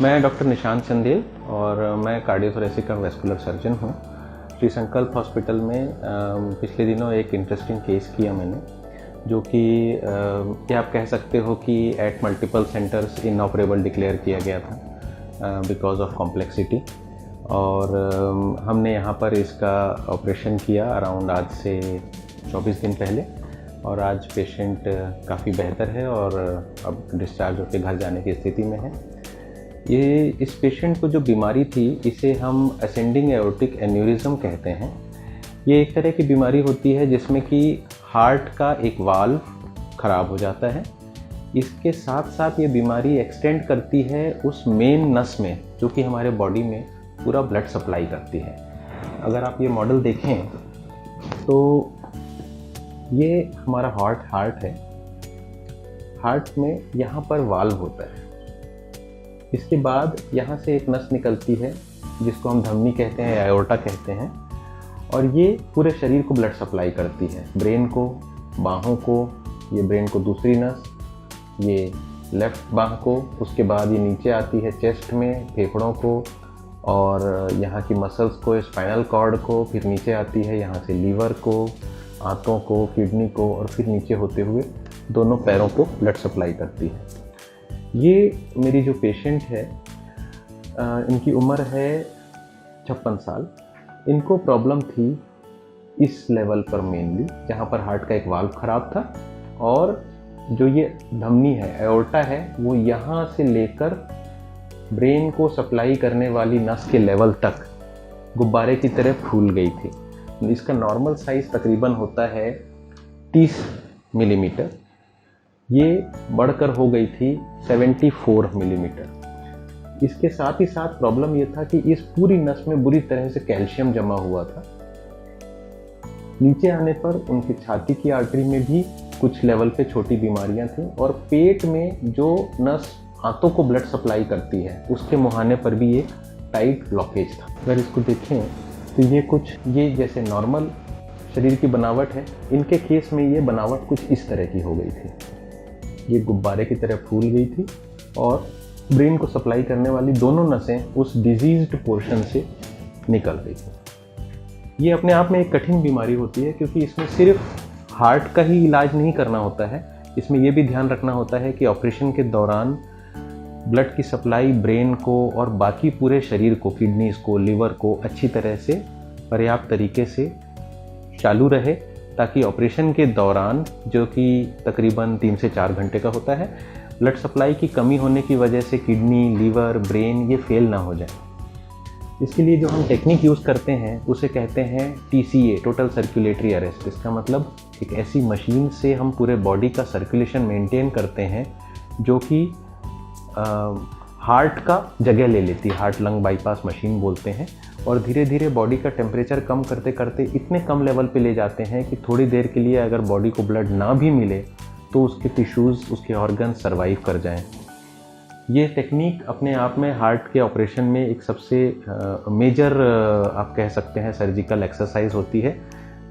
मैं डॉक्टर निशांत चंदेल और मैं कार्डियोथोरेसिक और वेस्कुलर सर्जन हूँ। श्री संकल्प हॉस्पिटल में पिछले दिनों एक इंटरेस्टिंग केस किया मैंने, जो कि ये आप कह सकते हो कि एट मल्टीपल सेंटर्स इनऑपरेबल डिक्लेयर किया गया था बिकॉज ऑफ कॉम्प्लेक्सिटी। और हमने यहाँ पर इसका ऑपरेशन किया अराउंड आज से 24 दिन पहले, और आज पेशेंट काफ़ी बेहतर है और अब डिस्चार्ज होकर घर जाने की स्थिति में है। इस पेशेंट को जो बीमारी थी इसे हम असेंडिंग एओर्टिक एन्यूरिज्म कहते हैं। ये एक तरह की बीमारी होती है जिसमें कि हार्ट का एक वाल्व ख़राब हो जाता है। इसके साथ साथ ये बीमारी एक्सटेंड करती है उस मेन नस में जो कि हमारे बॉडी में पूरा ब्लड सप्लाई करती है। अगर आप ये मॉडल देखें तो ये हमारा हार्ट है। हार्ट में यहाँ पर वाल्व होता है। इसके बाद यहाँ से एक नस निकलती है जिसको हम धमनी कहते हैं, एओर्टा कहते हैं, और ये पूरे शरीर को ब्लड सप्लाई करती है, ब्रेन को, बाहों को, ये ब्रेन को दूसरी नस, ये लेफ्ट बाह को, उसके बाद ये नीचे आती है चेस्ट में, फेफड़ों को और यहाँ की मसल्स को, स्पाइनल कॉर्ड को, फिर नीचे आती है यहाँ से लीवर को, आंतों को, किडनी को, और फिर नीचे होते हुए दोनों पैरों को ब्लड सप्लाई करती है। ये मेरी जो पेशेंट है इनकी उम्र है 56 साल। इनको प्रॉब्लम थी इस लेवल पर मेनली, जहाँ पर हार्ट का एक वाल्व ख़राब था और जो ये धमनी है, एओर्टा है, वो यहाँ से लेकर ब्रेन को सप्लाई करने वाली नस के लेवल तक गुब्बारे की तरह फूल गई थी। इसका नॉर्मल साइज़ तकरीबन होता है 30 मिलीमीटर, ये बढ़कर हो गई थी 74 मिलीमीटर। इसके साथ ही साथ प्रॉब्लम ये था कि इस पूरी नस में बुरी तरह से कैल्शियम जमा हुआ था। नीचे आने पर उनकी छाती की आर्टरी में भी कुछ लेवल पे छोटी बीमारियां थी, और पेट में जो नस आंतों को ब्लड सप्लाई करती है उसके मुहाने पर भी एक टाइट ब्लॉकेज था। अगर इसको देखें तो ये जैसे नॉर्मल शरीर की बनावट है, इनके केस में ये बनावट कुछ इस तरह की हो गई थी। ये गुब्बारे की तरह फूल गई थी और ब्रेन को सप्लाई करने वाली दोनों नसें उस डिजीज्ड पोर्शन से निकल रही थी। ये अपने आप में एक कठिन बीमारी होती है क्योंकि इसमें सिर्फ हार्ट का ही इलाज नहीं करना होता है, इसमें यह भी ध्यान रखना होता है कि ऑपरेशन के दौरान ब्लड की सप्लाई ब्रेन को और बाकी पूरे शरीर को, किडनीज को, लिवर को अच्छी तरह से पर्याप्त तरीके से चालू रहे, ताकि ऑपरेशन के दौरान, जो कि तकरीबन 3 से 4 घंटे का होता है, ब्लड सप्लाई की कमी होने की वजह से किडनी, लीवर, ब्रेन ये फेल ना हो जाए। इसके लिए जो हम टेक्निक यूज़ करते हैं उसे कहते हैं TCA, टोटल सर्कुलेटरी अरेस्ट। इसका मतलब एक ऐसी मशीन से हम पूरे बॉडी का सर्कुलेशन मेंटेन करते हैं जो कि हार्ट का जगह ले लेती है, हार्ट लंग बाईपास मशीन बोलते हैं, और धीरे धीरे बॉडी का टेम्परेचर कम करते करते इतने कम लेवल पे ले जाते हैं कि थोड़ी देर के लिए अगर बॉडी को ब्लड ना भी मिले तो उसके टिश्यूज़, उसके ऑर्गन सर्वाइव कर जाएं। ये टेक्निक अपने आप में हार्ट के ऑपरेशन में एक सबसे मेजर आप कह सकते हैं सर्जिकल एक्सरसाइज होती है,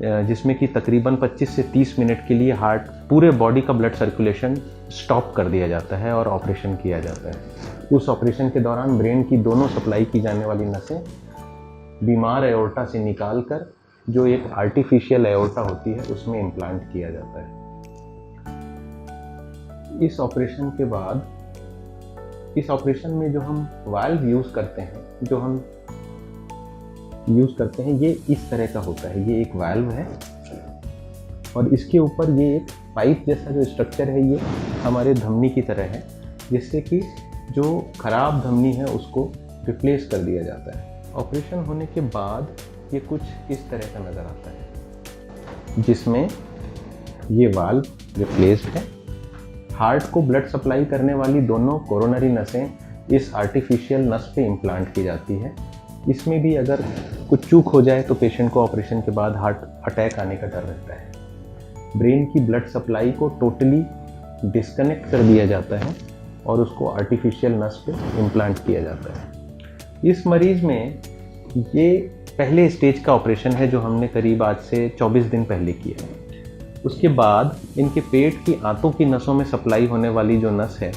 जिसमें कि तकरीबन 25 से 30 मिनट के लिए हार्ट पूरे बॉडी का ब्लड सर्कुलेशन स्टॉप कर दिया जाता है और ऑपरेशन किया जाता है। उस ऑपरेशन के दौरान ब्रेन की दोनों सप्लाई की जाने वाली नसें बीमार एओर्टा से निकालकर जो एक आर्टिफिशियल एओर्टा होती है उसमें इम्प्लांट किया जाता है। इस ऑपरेशन के बाद, इस ऑपरेशन में जो हम वाल्व यूज़ करते हैं, ये इस तरह का होता है। ये एक वाल्व है और इसके ऊपर ये एक पाइप जैसा जो स्ट्रक्चर है, ये हमारे धमनी की तरह है, जिससे कि जो खराब धमनी है उसको रिप्लेस कर दिया जाता है। ऑपरेशन होने के बाद ये कुछ इस तरह का नज़र आता है, जिसमें ये वाल्व रिप्लेस्ड है। हार्ट को ब्लड सप्लाई करने वाली दोनों कोरोनरी नसें इस आर्टिफिशियल नस पे इम्प्लांट की जाती है। इसमें भी अगर कुछ चूक हो जाए तो पेशेंट को ऑपरेशन के बाद हार्ट अटैक आने का डर रहता है। ब्रेन की ब्लड सप्लाई को टोटली डिस्कनेक्ट कर दिया जाता है और उसको आर्टिफिशियल नस पे इम्प्लांट किया जाता है। इस मरीज़ में ये पहले स्टेज का ऑपरेशन है जो हमने करीब आज से 24 दिन पहले किया है। उसके बाद इनके पेट की आंतों की नसों में सप्लाई होने वाली जो नस है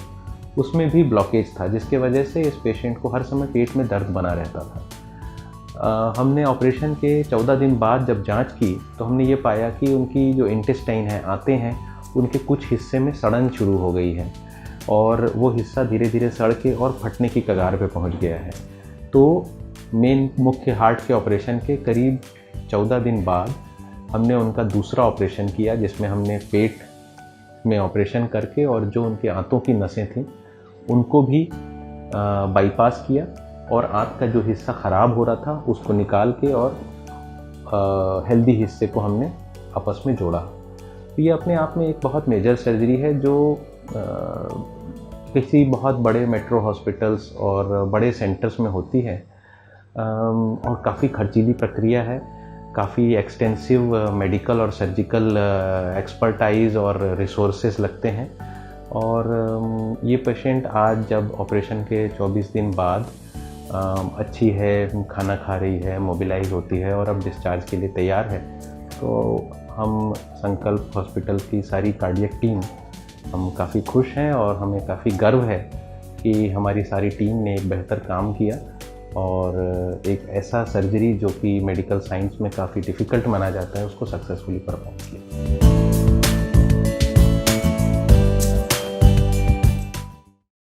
उसमें भी ब्लॉकेज था, जिसके वजह से इस पेशेंट को हर समय पेट में दर्द बना रहता था। हमने ऑपरेशन के 14 दिन बाद जब जांच की तो हमने ये पाया कि उनकी जो इंटेस्टाइन है, आंतें हैं, उनके कुछ हिस्से में सड़न शुरू हो गई है और वो हिस्सा धीरे धीरे सड़ के और फटने की कगार पे पहुंच गया है। तो मेन मुख्य हार्ट के ऑपरेशन के करीब 14 दिन बाद हमने उनका दूसरा ऑपरेशन किया, जिसमें हमने पेट में ऑपरेशन करके और जो उनके आंतों की नसें थीं उनको भी बाईपास किया और आंत का जो हिस्सा ख़राब हो रहा था उसको निकाल के और हेल्दी हिस्से को हमने आपस में जोड़ा। तो ये अपने आप में एक बहुत मेजर सर्जरी है जो किसी बहुत बड़े मेट्रो हॉस्पिटल्स और बड़े सेंटर्स में होती है और काफ़ी खर्चीली प्रक्रिया है। काफ़ी एक्सटेंसिव मेडिकल और सर्जिकल एक्सपर्टाइज और रिसोर्सेज लगते हैं और ये पेशेंट आज जब ऑपरेशन के 24 दिन बाद अच्छी है, खाना खा रही है, मोबिलाइज होती है और अब डिस्चार्ज के लिए तैयार है, तो हम संकल्प हॉस्पिटल की सारी कार्डियक टीम हम काफ़ी खुश हैं और हमें काफ़ी गर्व है कि हमारी सारी टीम ने एक बेहतर काम किया और एक ऐसा सर्जरी जो कि मेडिकल साइंस में काफ़ी डिफ़िकल्ट माना जाता है उसको सक्सेसफुली परफॉर्म किया।